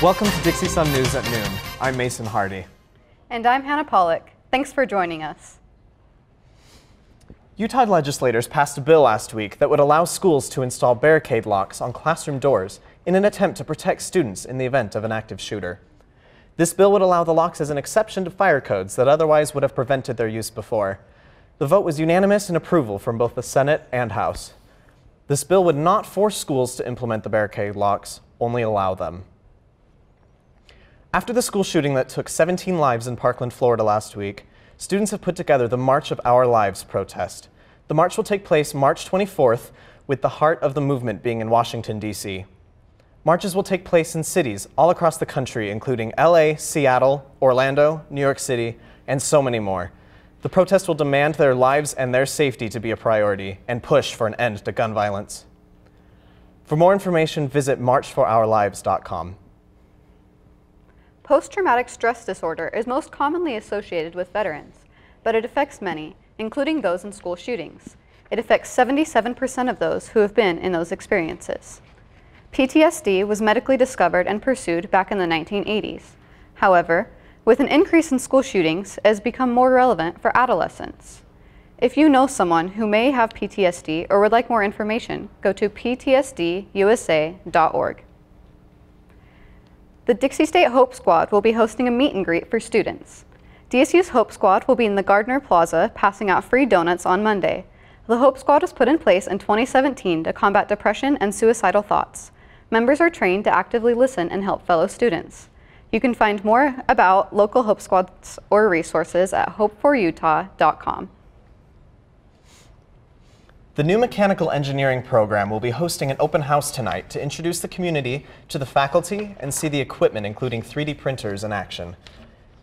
Welcome to Dixie Sun News at noon. I'm Mason Hardy. And I'm Hannah Pollock. Thanks for joining us. Utah legislators passed a bill last week that would allow schools to install barricade locks on classroom doors in an attempt to protect students in the event of an active shooter. This bill would allow the locks as an exception to fire codes that otherwise would have prevented their use before. The vote was unanimous in approval from both the Senate and House. This bill would not force schools to implement the barricade locks, only allow them. After the school shooting that took 17 lives in Parkland, Florida last week, students have put together the March of Our Lives protest. The march will take place March 24th, with the heart of the movement being in Washington, D.C. Marches will take place in cities all across the country, including LA, Seattle, Orlando, New York City, and so many more. The protest will demand their lives and their safety to be a priority and push for an end to gun violence. For more information, visit marchforourlives.com. Post-traumatic stress disorder is most commonly associated with veterans, but it affects many, including those in school shootings. It affects 77% of those who have been in those experiences. PTSD was medically discovered and pursued back in the 1980s. However, with an increase in school shootings, it has become more relevant for adolescents. If you know someone who may have PTSD or would like more information, go to ptsdusa.org. The Dixie State Hope Squad will be hosting a meet and greet for students. DSU's Hope Squad will be in the Gardner Plaza passing out free donuts on Monday. The Hope Squad was put in place in 2017 to combat depression and suicidal thoughts. Members are trained to actively listen and help fellow students. You can find more about local Hope Squads or resources at hopeforutah.com. The new mechanical engineering program will be hosting an open house tonight to introduce the community to the faculty and see the equipment, including 3D printers, in action.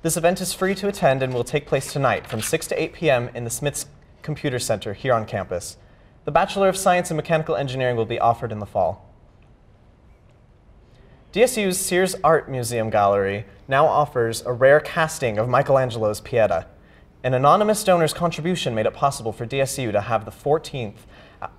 This event is free to attend and will take place tonight from 6 to 8 p.m. in the Smith's Computer Center here on campus. The Bachelor of Science in Mechanical Engineering will be offered in the fall. DSU's Sears Art Museum Gallery now offers a rare casting of Michelangelo's Pieta. An anonymous donor's contribution made it possible for DSU to have the 14th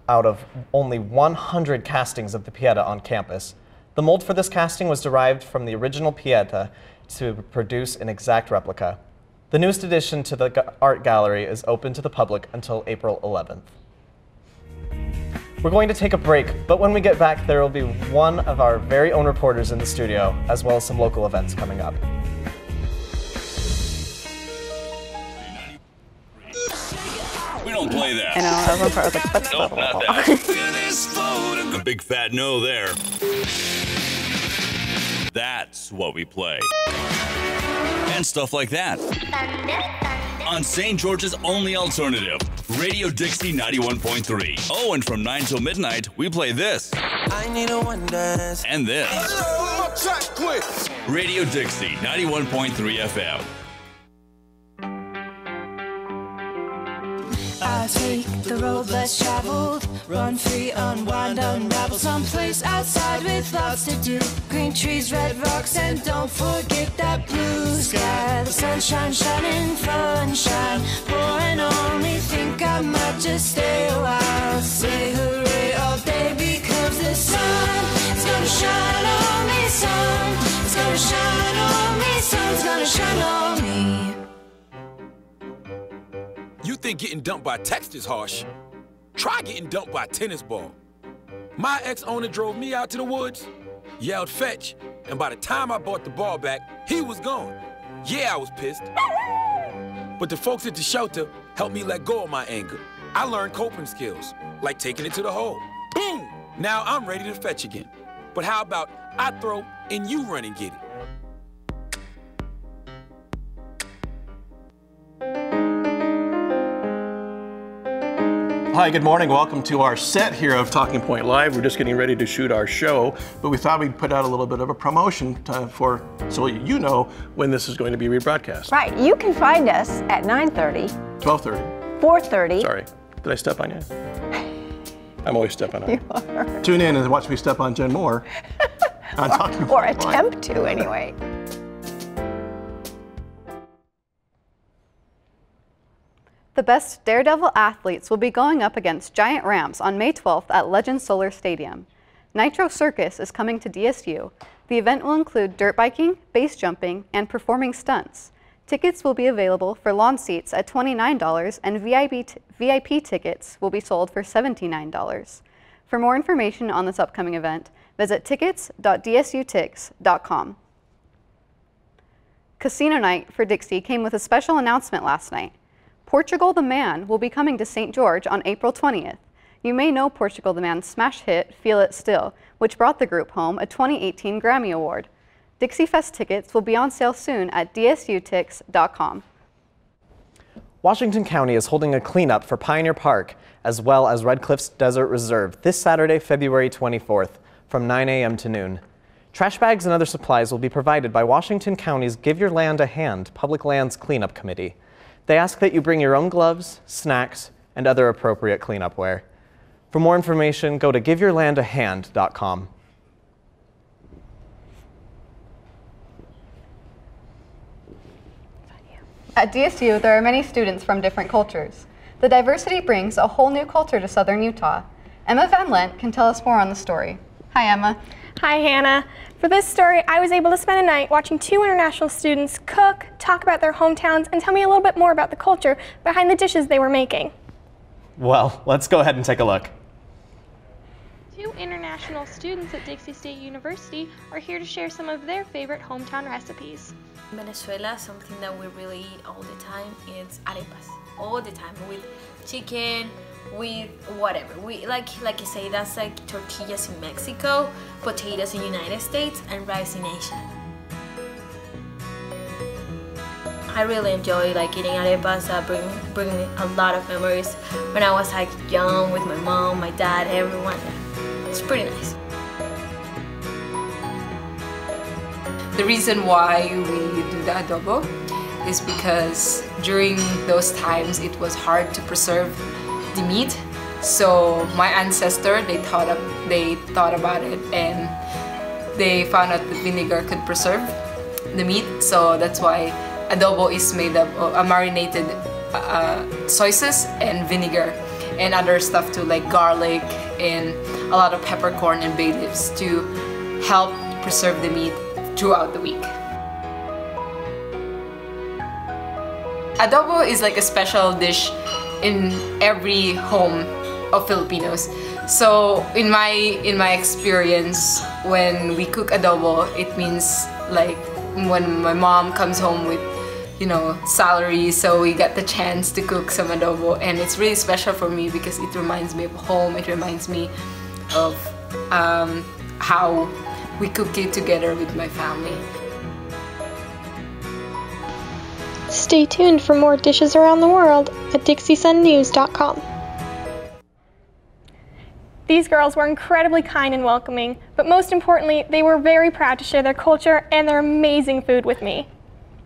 out of only 100 castings of the Pieta on campus. The mold for this casting was derived from the original Pieta to produce an exact replica. The newest addition to the art gallery is open to the public until April 11th. We're going to take a break, but when we get back, there will be one of our very own reporters in the studio, as well as some local events coming up. We don't play that. I know, that was one part I was like, that's nope, not that. A big fat no there. That's what we play. And stuff like that. On St. George's only alternative, Radio Dixie 91.3. Oh, and from 9 till midnight, we play this. I need a one dance. And this. Radio Dixie 91.3 FM. I take the road less traveled, run free, unwind, unravel, someplace outside with lots to do. Green trees, red rocks, and don't forget that blue sky. The sunshine shining, sunshine pouring on me. Think I might just stay a while. Say hooray all day because the sun is gonna shine on me. Sun is gonna shine on me. Sun's gonna shine on me. You think getting dumped by text is harsh? Try getting dumped by a tennis ball. My ex-owner drove me out to the woods, yelled fetch, and by the time I brought the ball back, he was gone. Yeah, I was pissed. But the folks at the shelter helped me let go of my anger. I learned coping skills, like taking it to the hole. Boom! Now I'm ready to fetch again. But how about I throw and you run and get it? Hi, good morning. Welcome to our set here of Talking Point Live. We're just getting ready to shoot our show, but we thought we'd put out a little bit of a promotion so you know when this is going to be rebroadcast. Right. You can find us at 9:30, 12:30, 4:30. Sorry, did I step on you? I'm always stepping on you. You are. Tune in and watch me step on Jen Moore. On Talking Or Point Live. attempt to, anyway. The best Daredevil athletes will be going up against giant ramps on May 12th at Legend Solar Stadium. Nitro Circus is coming to DSU. The event will include dirt biking, base jumping, and performing stunts. Tickets will be available for lawn seats at $29 and VIP tickets will be sold for $79. For more information on this upcoming event, visit tickets.dsutix.com. Casino Night for Dixie came with a special announcement last night. Portugal the Man will be coming to St. George on April 20th. You may know Portugal the Man's smash hit, Feel It Still, which brought the group home a 2018 Grammy Award. Dixie Fest tickets will be on sale soon at dsutix.com. Washington County is holding a cleanup for Pioneer Park as well as Red Cliffs Desert Reserve this Saturday, February 24th from 9 a.m. to noon. Trash bags and other supplies will be provided by Washington County's Give Your Land a Hand Public Lands Cleanup Committee. They ask that you bring your own gloves, snacks, and other appropriate cleanup wear. For more information, go to giveyourlandahand.com. At DSU, there are many students from different cultures. The diversity brings a whole new culture to Southern Utah. Emma Van Lent can tell us more on the story. Hi, Emma. Hi, Hannah. For this story, I was able to spend a night watching 2 international students cook, talk about their hometowns, and tell me a little bit more about the culture behind the dishes they were making. Well, let's go ahead and take a look. 2 international students at Dixie State University are here to share some of their favorite hometown recipes. In Venezuela, something that we really eat all the time is arepas. All the time, with chicken, with whatever. We like you say, that's like tortillas in Mexico, potatoes in United States, and rice in Asia. I really enjoy eating arepas. That bring me a lot of memories when I was young with my mom, my dad, everyone. It's pretty nice. The reason why we do the adobo is because during those times it was hard to preserve the meat. So my ancestor, they thought about it and they found out that vinegar could preserve the meat. So that's why adobo is made up of marinated soy sauce and vinegar and other stuff too, like garlic and a lot of peppercorn and bay leaves to help preserve the meat throughout the week. Adobo is like a special dish in every home of Filipinos. So in my experience, when we cook adobo, it means like when my mom comes home with salary, so we get the chance to cook some adobo, and it's really special for me because it reminds me of home. It reminds me of how we cook it together with my family. Stay tuned for more dishes around the world at DixieSunNews.com. These girls were incredibly kind and welcoming, but most importantly, they were very proud to share their culture and their amazing food with me.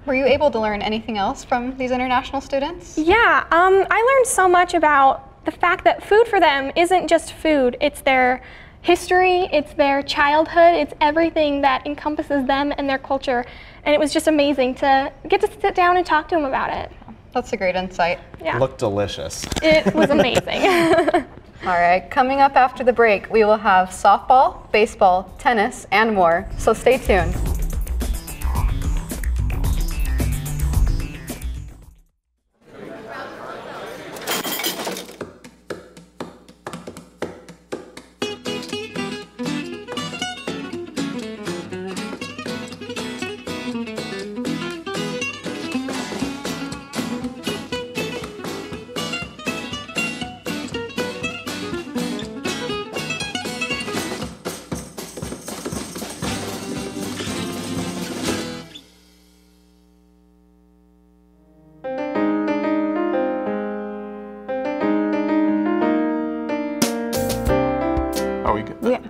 Were you able to learn anything else from these international students? Yeah, I learned so much about the fact that food for them isn't just food. It's their history, it's their childhood, it's everything that encompasses them and their culture. And it was just amazing to get to sit down and talk to them about it. That's a great insight. Yeah. Looked delicious. It was amazing. All right, coming up after the break, we will have softball, baseball, tennis, and more, so stay tuned.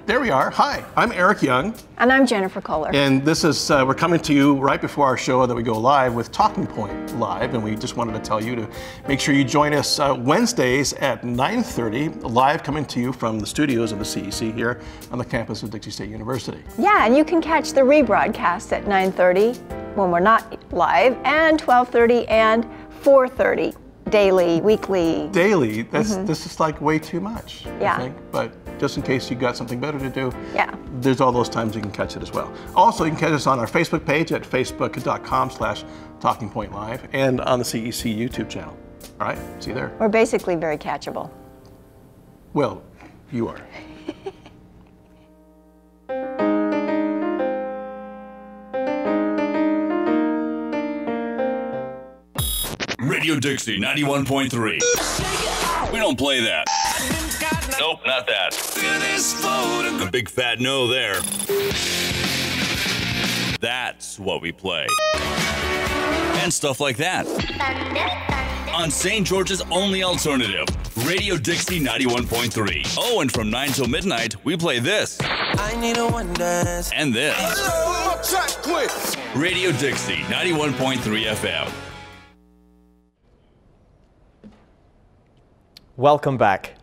There we are. Hi, I'm Eric Young. And I'm Jennifer Kohler. And this is, we're coming to you right before our show that we go live with Talking Point Live. And we just wanted to tell you to make sure you join us Wednesdays at 9:30, live coming to you from the studios of the CEC here on the campus of Dixie State University. Yeah, and you can catch the rebroadcast at 9:30 when we're not live, and 12:30 and 4:30. Daily, weekly. Daily, this is like way too much, Yeah. I think. But just in case you got something better to do. Yeah. There's all those times you can catch it as well. Also, you can catch us on our Facebook page at facebook.com/TalkingPointLive and on the CEC YouTube channel. All right, see you there. We're basically very catchable. Well, you are. Radio Dixie 91.3. We don't play that. Nope, not that. A big fat no there. That's what we play. And stuff like that. On St. George's only alternative, Radio Dixie 91.3. Oh, and from 9 till midnight, we play this. I need a one dance. And this. Radio Dixie 91.3 FM. Welcome back.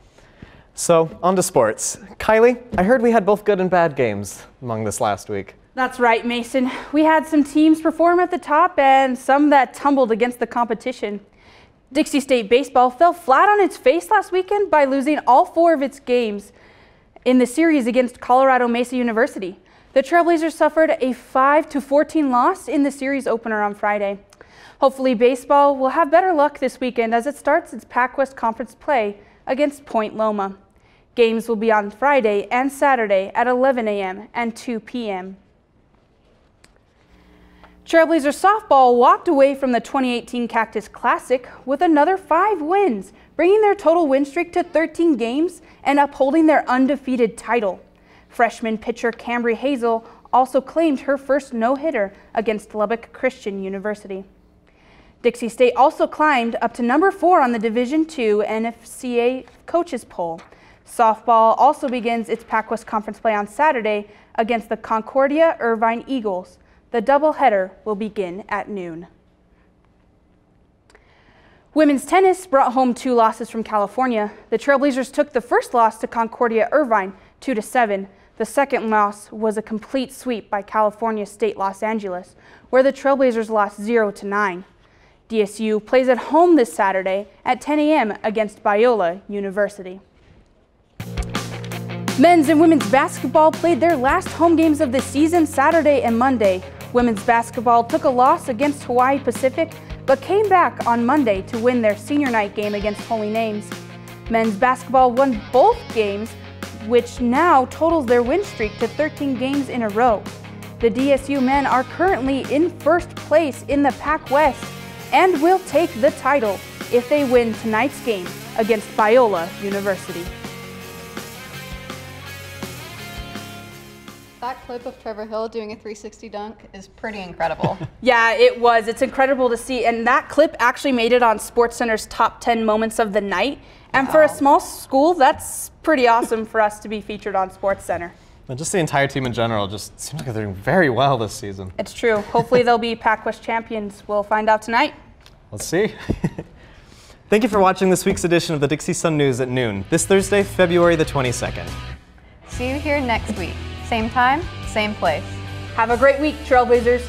So, on to sports. Kylie, I heard we had both good and bad games among this last week. That's right, Mason. We had some teams perform at the top and some that tumbled against the competition. Dixie State baseball fell flat on its face last weekend by losing all 4 of its games in the series against Colorado Mesa University. The Trailblazers suffered a 5-14 loss in the series opener on Friday. Hopefully baseball will have better luck this weekend as it starts its Pac-West Conference play against Point Loma. Games will be on Friday and Saturday at 11 a.m. and 2 p.m. Trailblazer softball walked away from the 2018 Cactus Classic with another 5 wins, bringing their total win streak to 13 games and upholding their undefeated title. Freshman pitcher Cambry Hazel also claimed her first no-hitter against Lubbock Christian University. Dixie State also climbed up to number 4 on the Division II NFCA coaches poll. Softball also begins its Pac-West Conference play on Saturday against the Concordia Irvine Eagles. The doubleheader will begin at noon. Women's tennis brought home 2 losses from California. The Trailblazers took the first loss to Concordia Irvine 2-7. The second loss was a complete sweep by California State Los Angeles, where the Trailblazers lost 0-9. DSU plays at home this Saturday at 10 a.m. against Biola University. Men's and women's basketball played their last home games of the season Saturday and Monday. Women's basketball took a loss against Hawaii Pacific, but came back on Monday to win their senior night game against Holy Names. Men's basketball won both games, which now totals their win streak to 13 games in a row. The DSU men are currently in first place in the Pac-West and will take the title if they win tonight's game against Biola University. That clip of Trevor Hill doing a 360 dunk is pretty incredible. Yeah, it was. It's incredible to see. And that clip actually made it on SportsCenter's top 10 moments of the night. And for a small school, that's pretty awesome for us to be featured on SportsCenter. And just the entire team in general just seems like they're doing very well this season. It's true. Hopefully they'll be Pac-West champions. We'll find out tonight. Let's see. Thank you for watching this week's edition of the Dixie Sun News at noon, this Thursday, February the 22nd. See you here next week. Same time, same place. Have a great week, Trailblazers.